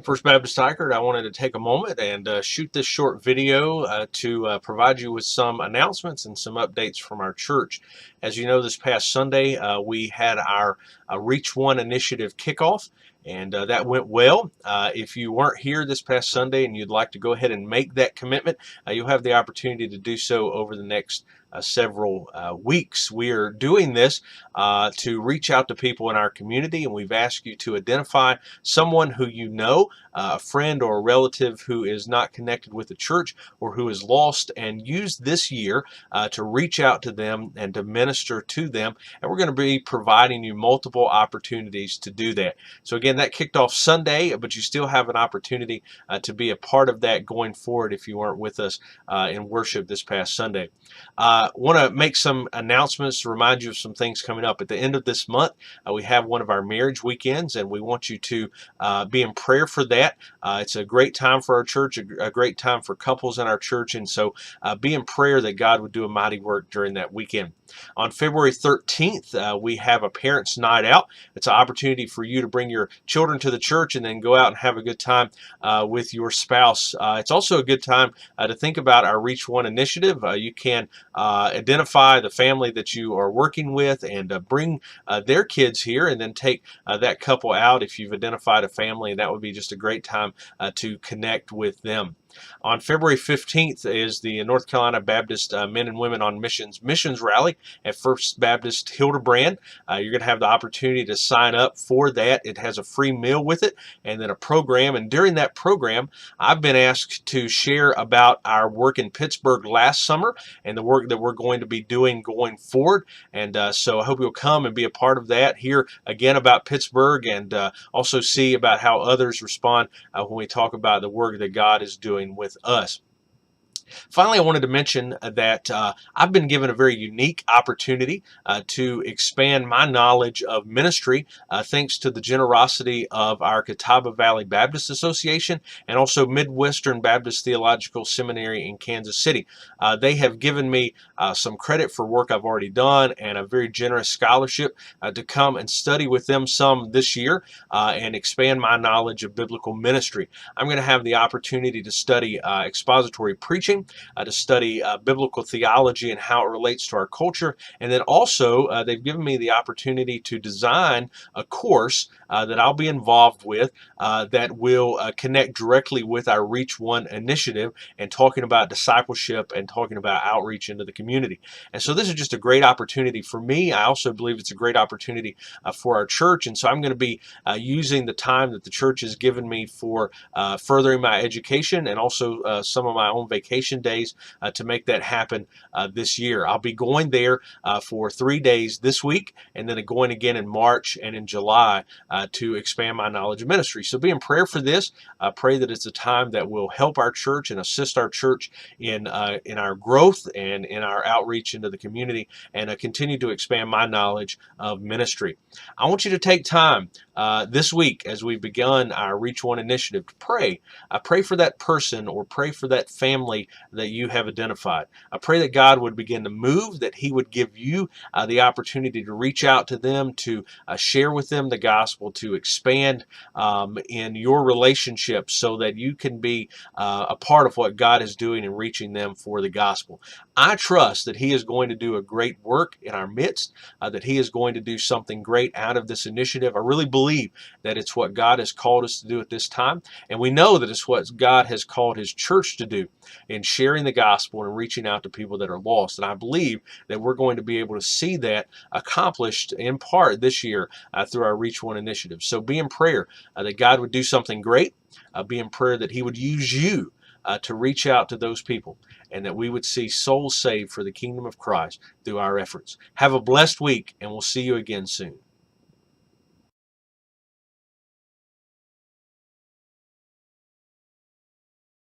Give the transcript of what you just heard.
First Baptist Tykert, I wanted to take a moment and shoot this short video to provide you with some announcements and some updates from our church. As you know, this past Sunday we had our Reach One initiative kickoff, and that went well. If you weren't here this past Sunday and you'd like to go ahead and make that commitment, you'll have the opportunity to do so over the next several weeks. We are doing this to reach out to people in our community, and we've asked you to identify someone who you know, a friend or a relative who is not connected with the church or who is lost, and use this year to reach out to them and to minister to them. And we're going to be providing you multiple opportunities to do that. So again, that kicked off Sunday, but you still have an opportunity to be a part of that going forward if you weren't with us in worship this past Sunday. Want to make some announcements to remind you of some things coming up. At the end of this month, we have one of our marriage weekends, and we want you to be in prayer for that. It's a great time for our church, a great time for couples in our church, and so be in prayer that God would do a mighty work during that weekend. On February 13th, we have a parents' night out. It's an opportunity for you to bring your children to the church and then go out and have a good time with your spouse. It's also a good time to think about our Reach One initiative. You can identify the family that you are working with and bring their kids here, and then take that couple out if you've identified a family. That would be just a great time to connect with them. On February 15th is the North Carolina Baptist Men and Women on Missions Rally at First Baptist Hildebrand. You're going to have the opportunity to sign up for that. It has a free meal with it and then a program. And during that program, I've been asked to share about our work in Pittsburgh last summer and the work that we're going to be doing going forward. And so I hope you'll come and be a part of that, hear again about Pittsburgh, and also see about how others respond when we talk about the work that God is doing with us. Finally, I wanted to mention that I've been given a very unique opportunity to expand my knowledge of ministry thanks to the generosity of our Catawba Valley Baptist Association and also Midwestern Baptist Theological Seminary in Kansas City. They have given me some credit for work I've already done and a very generous scholarship to come and study with them some this year and expand my knowledge of biblical ministry. I'm going to have the opportunity to study expository preaching, to study biblical theology and how it relates to our culture. And then also they've given me the opportunity to design a course that I'll be involved with that will connect directly with our Reach One initiative and talking about discipleship and talking about outreach into the community. And so this is just a great opportunity for me. I also believe it's a great opportunity for our church. And so I'm going to be using the time that the church has given me for furthering my education and also some of my own vacation days to make that happen this year. I'll be going there for 3 days this week, and then going again in March and in July to expand my knowledge of ministry. So be in prayer for this. Pray that it's a time that will help our church and assist our church in our growth and in our outreach into the community, and continue to expand my knowledge of ministry. I want you to take time this week as we've begun our Reach One initiative to pray. Pray for that person or pray for that family that you have identified. I pray that God would begin to move, that He would give you the opportunity to reach out to them, to share with them the gospel, to expand in your relationship so that you can be a part of what God is doing and reaching them for the gospel. I trust that He is going to do a great work in our midst, that He is going to do something great out of this initiative. I really believe that it's what God has called us to do at this time, and we know that it's what God has called His church to do in sharing the gospel and reaching out to people that are lost. And I believe that we're going to be able to see that accomplished in part this year through our Reach One initiative. So be in prayer that God would do something great. Be in prayer that He would use you to reach out to those people, and that we would see souls saved for the kingdom of Christ through our efforts. Have a blessed week, and we'll see you again soon.